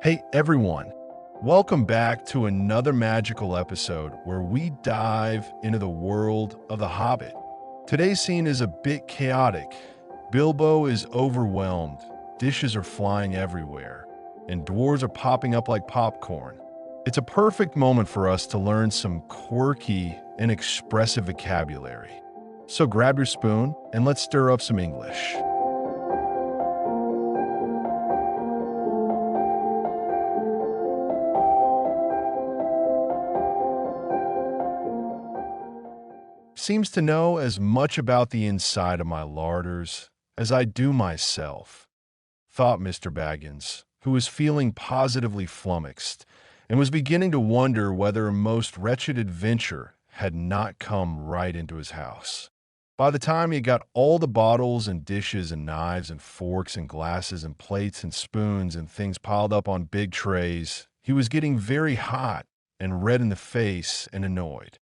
Hey everyone, welcome back to another magical episode where we dive into the world of the Hobbit. Today's scene is a bit chaotic. Bilbo is overwhelmed, dishes are flying everywhere, and dwarves are popping up like popcorn. It's a perfect moment for us to learn some quirky and expressive vocabulary. So grab your spoon and let's stir up some English. Seems to know as much about the inside of my larders as I do myself, thought Mr. Baggins, who was feeling positively flummoxed and was beginning to wonder whether a most wretched adventure had not come right into his house. By the time he got all the bottles and dishes and knives and forks and glasses and plates and spoons and things piled up on big trays, he was getting very hot and red in the face and annoyed.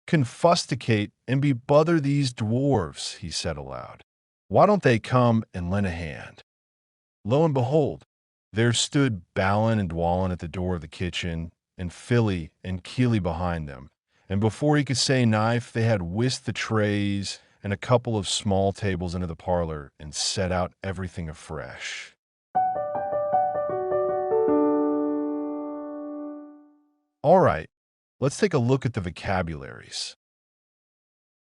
Confusticate and be bother these dwarves, he said aloud. Why don't they come and lend a hand? Lo and behold, there stood Balin and Dwalin at the door of the kitchen, and Philly and Keely behind them. And before he could say knife, they had whisked the trays and a couple of small tables into the parlor and set out everything afresh. All right, let's take a look at the vocabularies.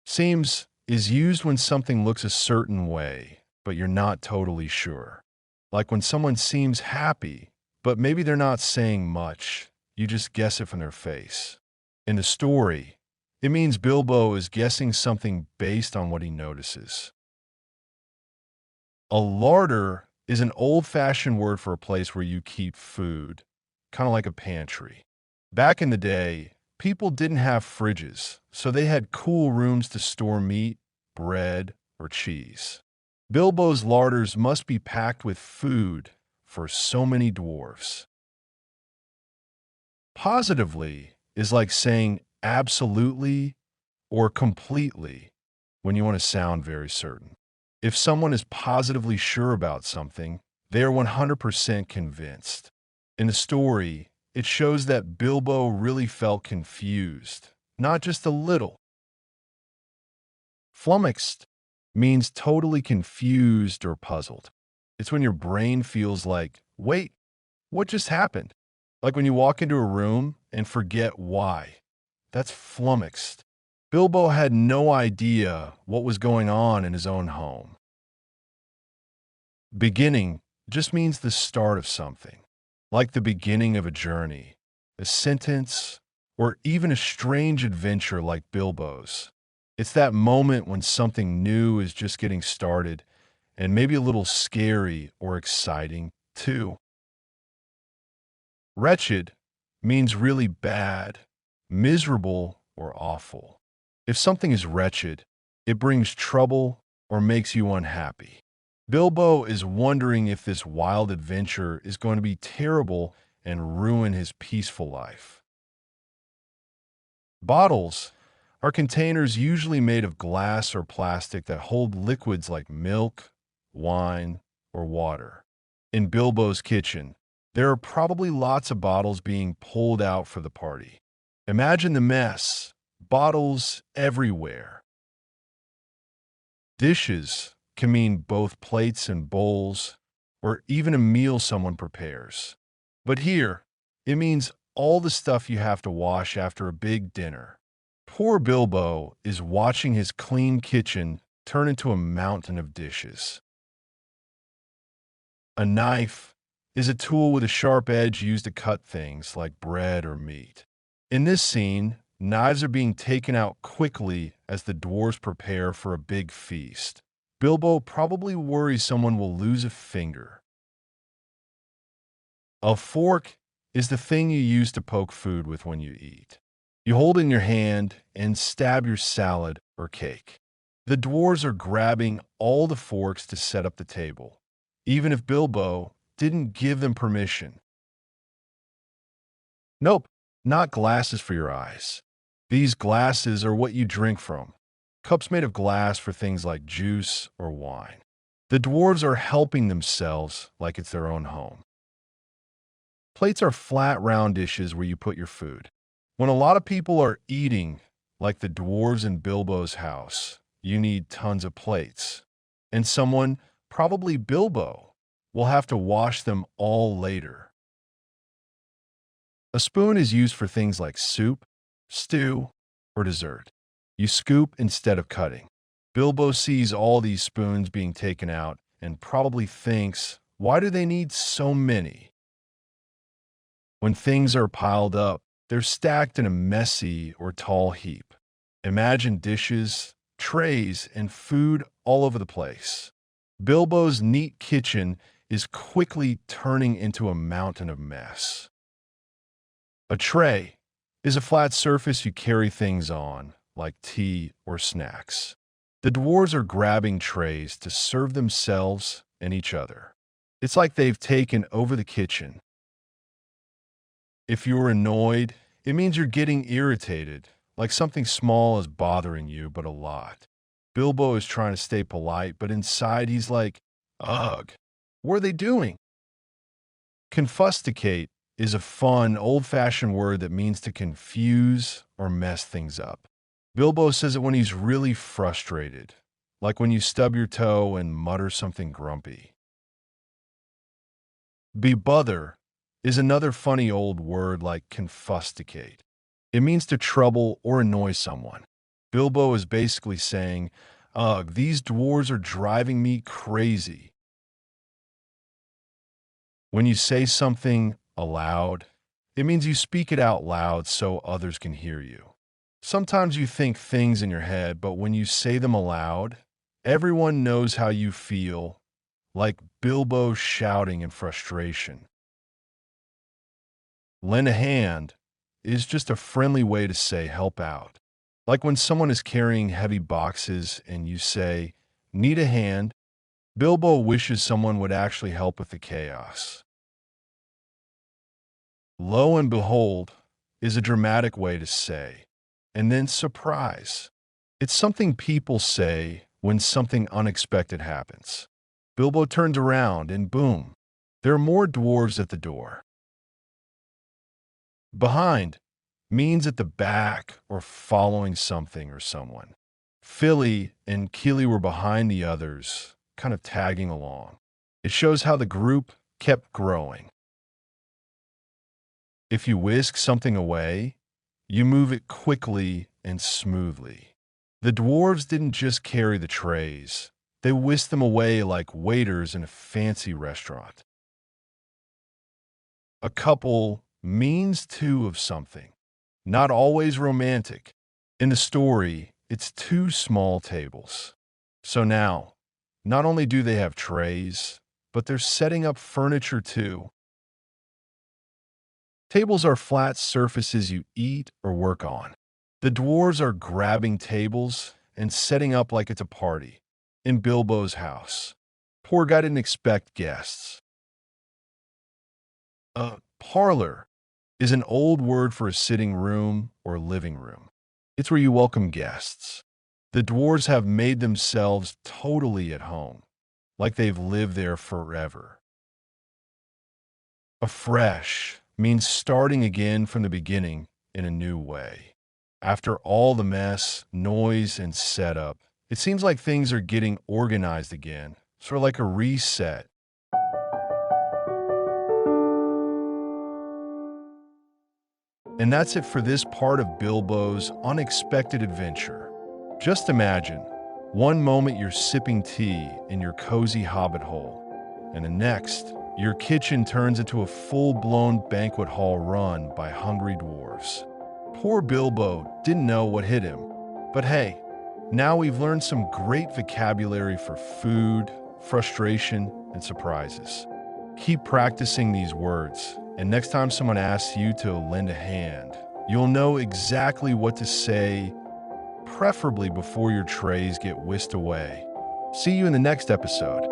Seems is used when something looks a certain way, but you're not totally sure. Like when someone seems happy, but maybe they're not saying much, you just guess it from their face. In the story, it means Bilbo is guessing something based on what he notices. A larder is an old-fashioned word for a place where you keep food, kind of like a pantry. Back in the day, people didn't have fridges, so they had cool rooms to store meat, bread, or cheese. Bilbo's larders must be packed with food for so many dwarfs. Positively is like saying absolutely or completely when you want to sound very certain. If someone is positively sure about something, they are 100% convinced. In the story, it shows that Bilbo really felt confused, not just a little. Flummoxed means totally confused or puzzled. It's when your brain feels like, wait, what just happened? Like when you walk into a room and forget why. That's flummoxed. Bilbo had no idea what was going on in his own home. Beginning just means the start of something, like the beginning of a journey, a sentence, or even a strange adventure like Bilbo's. It's that moment when something new is just getting started and maybe a little scary or exciting too. Wretched means really bad, miserable, or awful. If something is wretched, it brings trouble or makes you unhappy. Bilbo is wondering if this wild adventure is going to be terrible and ruin his peaceful life. Bottles are containers usually made of glass or plastic that hold liquids like milk, wine, or water. In Bilbo's kitchen, there are probably lots of bottles being pulled out for the party. Imagine the mess, bottles everywhere. Dishes can mean both plates and bowls, or even a meal someone prepares. But here, it means all the stuff you have to wash after a big dinner. Poor Bilbo is watching his clean kitchen turn into a mountain of dishes. A knife is a tool with a sharp edge used to cut things like bread or meat. In this scene, knives are being taken out quickly as the dwarves prepare for a big feast. Bilbo probably worries someone will lose a finger. A fork is the thing you use to poke food with when you eat. You hold it in your hand and stab your salad or cake. The dwarves are grabbing all the forks to set up the table, even if Bilbo didn't give them permission. Nope, not glasses for your eyes. These glasses are what you drink from. Cups made of glass for things like juice or wine. The dwarves are helping themselves like it's their own home. Plates are flat, round dishes where you put your food. When a lot of people are eating, like the dwarves in Bilbo's house, you need tons of plates. And someone, probably Bilbo, will have to wash them all later. A spoon is used for things like soup, stew, or dessert. You scoop instead of cutting. Bilbo sees all these spoons being taken out and probably thinks, why do they need so many? When things are piled up, they're stacked in a messy or tall heap. Imagine dishes, trays, and food all over the place. Bilbo's neat kitchen is quickly turning into a mountain of mess. A tray is a flat surface you carry things on, like tea or snacks. The dwarves are grabbing trays to serve themselves and each other. It's like they've taken over the kitchen. If you're annoyed, it means you're getting irritated, like something small is bothering you, but a lot. Bilbo is trying to stay polite, but inside he's like, ugh, what are they doing? Confusticate is a fun, old-fashioned word that means to confuse or mess things up. Bilbo says it when he's really frustrated, like when you stub your toe and mutter something grumpy. Bebother is another funny old word like confusticate. It means to trouble or annoy someone. Bilbo is basically saying, ugh, these dwarves are driving me crazy. When you say something aloud, it means you speak it out loud so others can hear you. Sometimes you think things in your head, but when you say them aloud, everyone knows how you feel, like Bilbo shouting in frustration. Lend a hand is just a friendly way to say help out. Like when someone is carrying heavy boxes and you say, need a hand, Bilbo wishes someone would actually help with the chaos. Lo and behold is a dramatic way to say, and then surprise. It's something people say when something unexpected happens. Bilbo turns around and boom, there are more dwarves at the door. Behind means at the back or following something or someone. Philly and Keely were behind the others, kind of tagging along. It shows how the group kept growing. If you whisk something away, you move it quickly and smoothly. The dwarves didn't just carry the trays. They whisked them away like waiters in a fancy restaurant. A couple means two of something, not always romantic. In the story, it's two small tables. So now, not only do they have trays, but they're setting up furniture too. Tables are flat surfaces you eat or work on. The dwarves are grabbing tables and setting up like it's a party in Bilbo's house. Poor guy didn't expect guests. A parlor is an old word for a sitting room or living room. It's where you welcome guests. The dwarves have made themselves totally at home, like they've lived there forever. Afresh means starting again from the beginning in a new way. After all the mess, noise, and setup, it seems like things are getting organized again, sort of like a reset. And that's it for this part of Bilbo's unexpected adventure. Just imagine, one moment you're sipping tea in your cozy hobbit hole, and the next, your kitchen turns into a full-blown banquet hall run by hungry dwarves. Poor Bilbo didn't know what hit him, but hey, now we've learned some great vocabulary for food, frustration, and surprises. Keep practicing these words, and next time someone asks you to lend a hand, you'll know exactly what to say, preferably before your trays get whisked away. See you in the next episode.